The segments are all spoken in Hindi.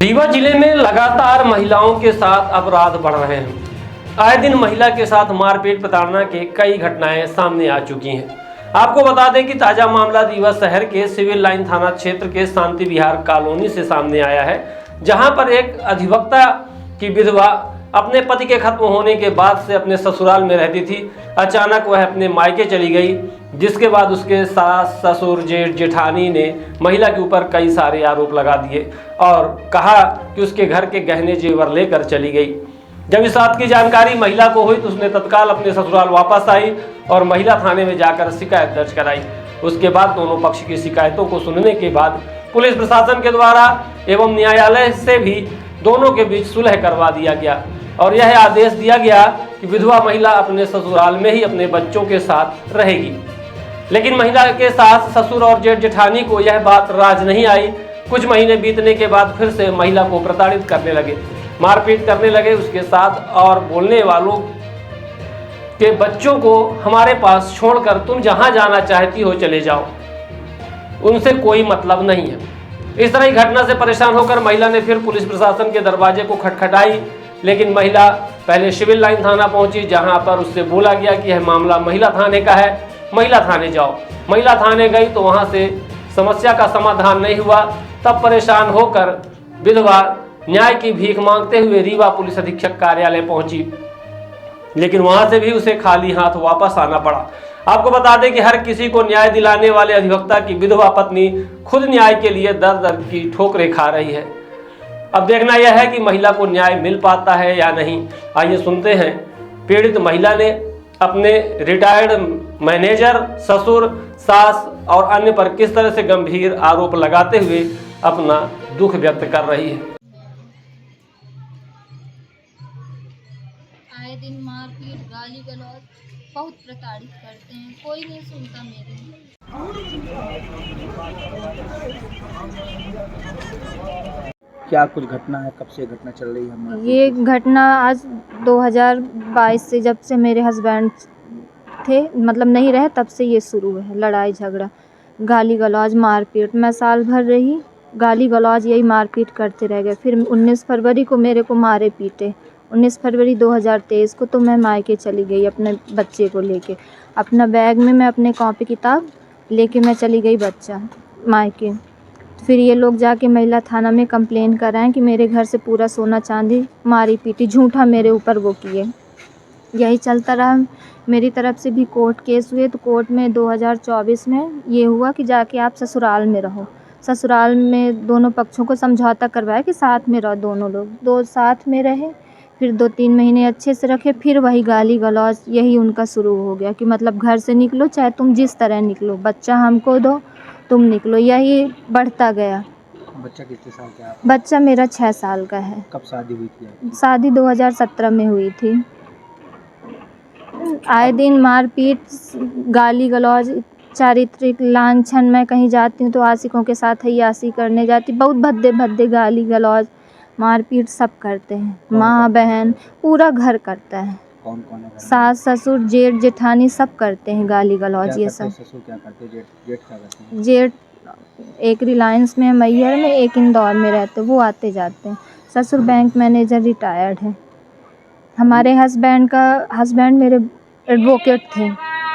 रीवा जिले में लगातार महिलाओं के साथ अपराध बढ़ रहे हैं। आए दिन महिला के साथ मारपीट प्रताड़ना के कई घटनाएं सामने आ चुकी हैं। आपको बता दें कि ताजा मामला रीवा शहर के सिविल लाइन थाना क्षेत्र के शांति विहार कॉलोनी से सामने आया है, जहां पर एक अधिवक्ता की विधवा अपने पति के खत्म होने के बाद से अपने ससुराल में रहती थी। अचानक वह अपने मायके चली गई, जिसके बाद उसके सास, ससुर, जेठ, जेठानी ने महिला के ऊपर कई सारे आरोप लगा दिए और कहा कि उसके घर के गहने जेवर लेकर चली गई। जब इस बात की जानकारी महिला को हुई तो उसने तत्काल अपने ससुराल वापस आई और महिला थाने में जाकर शिकायत दर्ज कराई। उसके बाद दोनों पक्ष की शिकायतों को सुनने के बाद पुलिस प्रशासन के द्वारा एवं न्यायालय से भी दोनों के बीच सुलह करवा दिया गया और यह आदेश दिया गया कि विधवा महिला अपने ससुराल में ही अपने बच्चों के साथ रहेगी। लेकिन महिला के सास, ससुर और जेठ जेठानी को यह बात राज नहीं आई। कुछ महीने बीतने के बाद फिर से महिला को प्रताड़ित करने लगे, मारपीट करने लगे उसके साथ और बोलने वालों के बच्चों को हमारे पास छोड़कर तुम जहां जाना चाहती हो चले जाओ, उनसे कोई मतलब नहीं है। इस तरह की घटना से परेशान होकर महिला ने फिर पुलिस प्रशासन के दरवाजे को खटखटाई, लेकिन महिला पहले सिविल लाइन थाना पहुंची, जहां पर उससे बोला गया कि यह मामला महिला थाने का है, महिला थाने जाओ। महिला थाने गई तो वहां से समस्या का समाधान नहीं हुआ। तब परेशान होकर विधवा न्याय की भीख मांगते हुए रीवा पुलिस अधीक्षक कार्यालय पहुंची, लेकिन वहां से भी उसे खाली हाथ वापस आना पड़ा। आपको बता दें कि हर किसी को न्याय दिलाने वाले अधिवक्ता की विधवा पत्नी खुद न्याय के लिए दर दर की ठोकरें खा रही है। अब देखना यह है कि महिला को न्याय मिल पाता है या नहीं। आइए सुनते हैं पीड़ित महिला ने अपने रिटायर्ड मैनेजर, ससुर, सास और अन्य पर किस तरह से गंभीर आरोप लगाते हुए अपना दुख व्यक्त कर रही है। आए दिन मारपीट, गाली गलौज बहुत प्रताड़ित करते हैं, कोई नहीं सुनता मेरी। क्या कुछ घटना है, कब से घटना चल रही है? ये घटना आज 2022 से, जब से मेरे हस्बैंड थे, मतलब नहीं रहे, तब से ये शुरू है। लड़ाई झगड़ा, गाली गलौज, मारपीट। मैं साल भर रही, गाली गलौज यही मारपीट करते रह गए। फिर 19 फरवरी को मेरे को मारे पीटे। 19 फरवरी 2023 को तो मैं मायके चली गई अपने बच्चे को लेके। अपना बैग में मैं अपने कॉपी किताब लेके मैं चली गई बच्चा मायके। फिर ये लोग जाके महिला थाना में कंप्लेन कराएं कि मेरे घर से पूरा सोना चांदी मारी पीटी, झूठा मेरे ऊपर वो किए। यही चलता रहा। मेरी तरफ से भी कोर्ट केस हुए तो कोर्ट में 2024 में ये हुआ कि जाके आप ससुराल में रहो। ससुराल में दोनों पक्षों को समझौता करवाया कि साथ में रहो दोनों लोग। दो साथ में रहे, फिर 2-3 महीने अच्छे से रखे, फिर वही गाली गलौज यही उनका शुरू हो गया कि मतलब घर से निकलो, चाहे तुम जिस तरह निकलो, बच्चा हमको दो, तुम निकलो। यही बढ़ता गया। बच्चा कितने साल का है? बच्चा मेरा 6 साल का है। कब शादी हुई थी? शादी 2017 में हुई थी। आए दिन मारपीट, गाली गलौज, चारित्रिक लांछन। मैं कहीं जाती हूँ तो आशिकों के साथ अय्याशी करने जाती, बहुत भद्दे भद्दे गाली गलौज, मारपीट सब करते हैं। माँ बहन पूरा घर करता है। कौन कौन है? सास, ससुर, जेठ, जेठानी सब करते हैं गाली गलौज। ये सब ससुर क्या करते हैं? जेठ क्या करते हैं? जेठ एक रिलायंस में, मैहर में, एक इंदौर में रहते, वो आते जाते हैं। ससुर बैंक मैनेजर रिटायर्ड है। हमारे हस्बैंड मेरे एडवोकेट थे,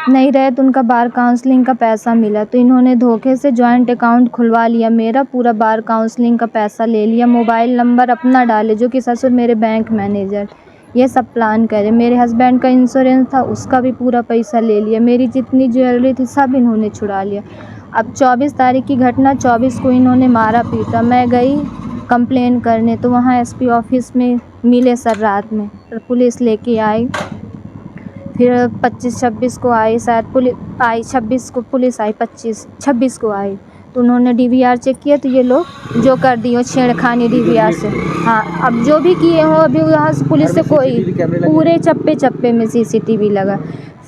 नहीं रहे तो उनका बार काउंसलिंग का पैसा मिला तो इन्होंने धोखे से जॉइंट अकाउंट खुलवा लिया। मेरा पूरा बार काउंसलिंग का पैसा ले लिया, मोबाइल नंबर अपना डाले, जो कि ससुर मेरे बैंक मैनेजर, ये सब प्लान करे। मेरे हस्बैंड का इंश्योरेंस था, उसका भी पूरा पैसा ले लिया। मेरी जितनी ज्वेलरी थी सब इन्होंने छुड़ा लिया। अब 24 तारीख की घटना, 24 को इन्होंने मारा पीटा। मैं गई कंप्लेन करने तो वहाँ एसपी ऑफिस में मिले सर रात में, पुलिस लेके आई। फिर 25-26 को आई, शायद पुलिस आई, 26 को पुलिस आई, 26 को आई तो उन्होंने डीवीआर चेक किया तो ये लोग जो कर दिए छेड़खानी डीवीआर से। हाँ, अब जो भी किए हो, अभी यहाँ से पुलिस से कोई, पूरे चप्पे चप्पे में सीसीटीवी लगा।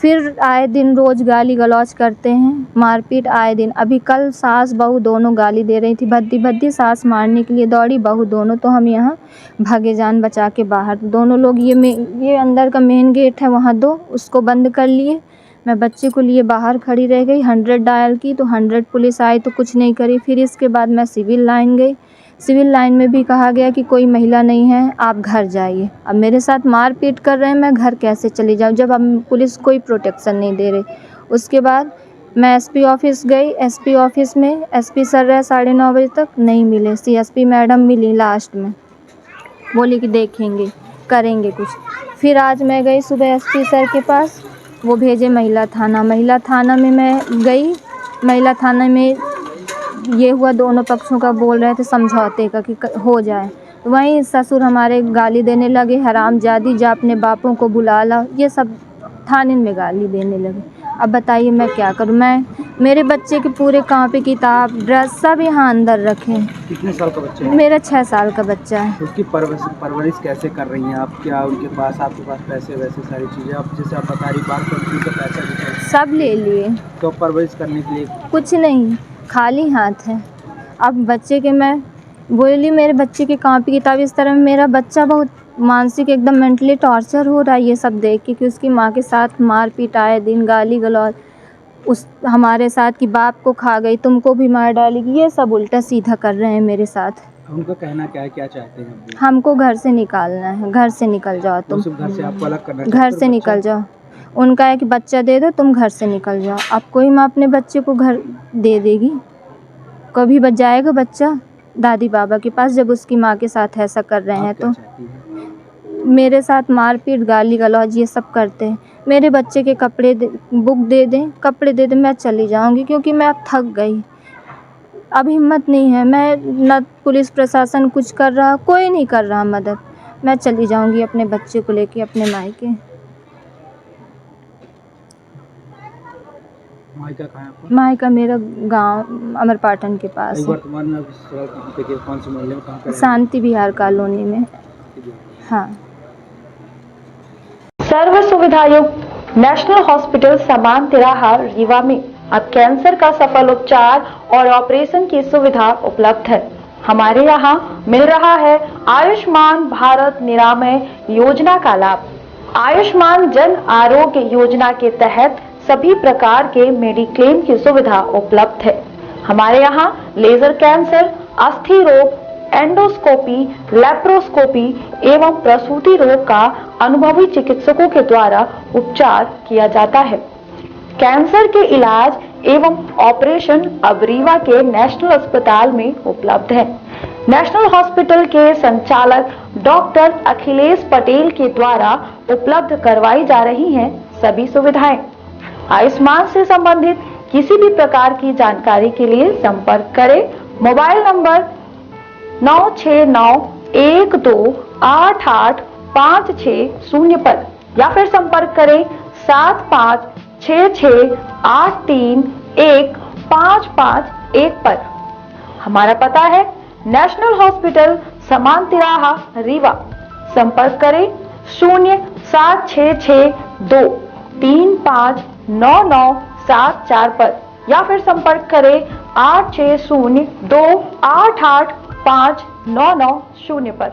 फिर आए दिन रोज़ गाली गलौज करते हैं, मारपीट आए दिन। अभी कल सास बहू दोनों गाली दे रही थी, भद्दी भद्दी। सास मारने के लिए दौड़ी, बहू दोनों, तो हम यहाँ भागे जान बचा के बाहर। दोनों लोग ये अंदर का मेन गेट है वहाँ दो, उसको बंद कर लिए, मैं बच्चे को लिए बाहर खड़ी रह गई, 100 डायल की तो 100 पुलिस आई तो कुछ नहीं करी। फिर इसके बाद मैं सिविल लाइन गई, सिविल लाइन में भी कहा गया कि कोई महिला नहीं है, आप घर जाइए। अब मेरे साथ मारपीट कर रहे हैं, मैं घर कैसे चली जाऊँ जब अब पुलिस कोई प्रोटेक्शन नहीं दे रही। उसके बाद मैं एसपी ऑफिस गई, एसपी ऑफिस में एसपी सर रहे 9:30 बजे तक, नहीं मिले। सीएसपी मैडम मिली लास्ट में, बोली कि देखेंगे करेंगे कुछ। फिर आज मैं गई सुबह एसपी सर के पास, वो भेजे महिला थाना। महिला थाना में मैं गई, महिला थाना में ये हुआ, दोनों पक्षों का बोल रहे थे समझौते का कि हो जाए। वहीं ससुर हमारे गाली देने लगे, हरामजादी, जा अपने बापों को बुला ला, ये सब थाने में गाली देने लगे। अब बताइए मैं क्या करूं? मैं मेरे बच्चे के पूरे कॉपी किताब ड्रेस सब यहाँ अंदर रखे हैं। कितने साल का बच्चा है? मेरा 6 साल का बच्चा है। उसकी परवरिश कैसे कर रही हैं आप? क्या उनके पास, आपके पास पैसे वैसे सारी चीज़ें, आप जैसे आप बता रही बात करती तो पैसा भी है? सब ले लिए। तो परवरिश करने के लिए कुछ नहीं, खाली हाथ है। अब बच्चे के मैं बोली, मेरे बच्चे की कॉपी किताब इस तरह, मेरा बच्चा बहुत मानसिक एकदम मेंटली टॉर्चर हो रहा है ये सब देख के कि उसकी माँ के साथ मारपीट, आए दिन गाली गलौज, उस हमारे साथ कि बाप को खा गई, तुमको भी मार डालेगी, ये सब उल्टा सीधा कर रहे हैं मेरे साथ। उनका कहना क्या है, क्या चाहते हैं आप? हमको घर से निकालना है, घर से निकल जाओ तुम, घर से आपको अलग करना, घर से निकल जाओ। उनका है कि बच्चा दे दो, तुम घर से निकल जाओ। अब कोई माँ अपने बच्चे को घर दे देगी? कभी बच जाएगा बच्चा दादी बाबा के पास जब उसकी माँ के साथ ऐसा कर रहे हैं? तो मेरे साथ मारपीट, गाली गलौज ये सब करते हैं। मेरे बच्चे के कपड़े बुक दे दें, कपड़े दे दें, मैं चली जाऊंगी क्योंकि मैं अब थक गई, अब हिम्मत नहीं है। मैं न पुलिस प्रशासन कुछ कर रहा, कोई नहीं कर रहा मदद। मैं चली जाऊंगी अपने बच्चे को लेके अपने मायके। मायका कहाँ है आपका? मायका मेरा गांव अमरपाटन के पास है। वर्तमान में कहाँ पे, कौन से मोहल्ले में, कहाँ पे? शांति विहार कॉलोनी में। हाँ। सर्व सुविधा युक्त नेशनल हॉस्पिटल समान तिराहा रीवा में अब कैंसर का सफल उपचार और ऑपरेशन की सुविधा उपलब्ध है। हमारे यहाँ मिल रहा है आयुष्मान भारत निरामय योजना का लाभ। आयुष्मान जन आरोग्य योजना के तहत सभी प्रकार के मेडिक्लेम की सुविधा उपलब्ध है। हमारे यहाँ लेजर कैंसर, अस्थि रोग, एंडोस्कोपी, लेप्रोस्कोपी एवं प्रसूति रोग का अनुभवी चिकित्सकों के द्वारा उपचार किया जाता है। कैंसर के इलाज एवं ऑपरेशन अब रीवा के नेशनल अस्पताल में उपलब्ध है। नेशनल हॉस्पिटल के संचालक डॉक्टर अखिलेश पटेल के द्वारा उपलब्ध करवाई जा रही हैं सभी सुविधाएं। आयुष्मान से संबंधित किसी भी प्रकार की जानकारी के लिए संपर्क करें मोबाइल नंबर 9691288560 पर या फिर संपर्क करें 7566831551 पर। हमारा पता है नेशनल हॉस्पिटल समान तिराहा रीवा। संपर्क करें 07662359974 पर या फिर संपर्क करें 8602885990 पर।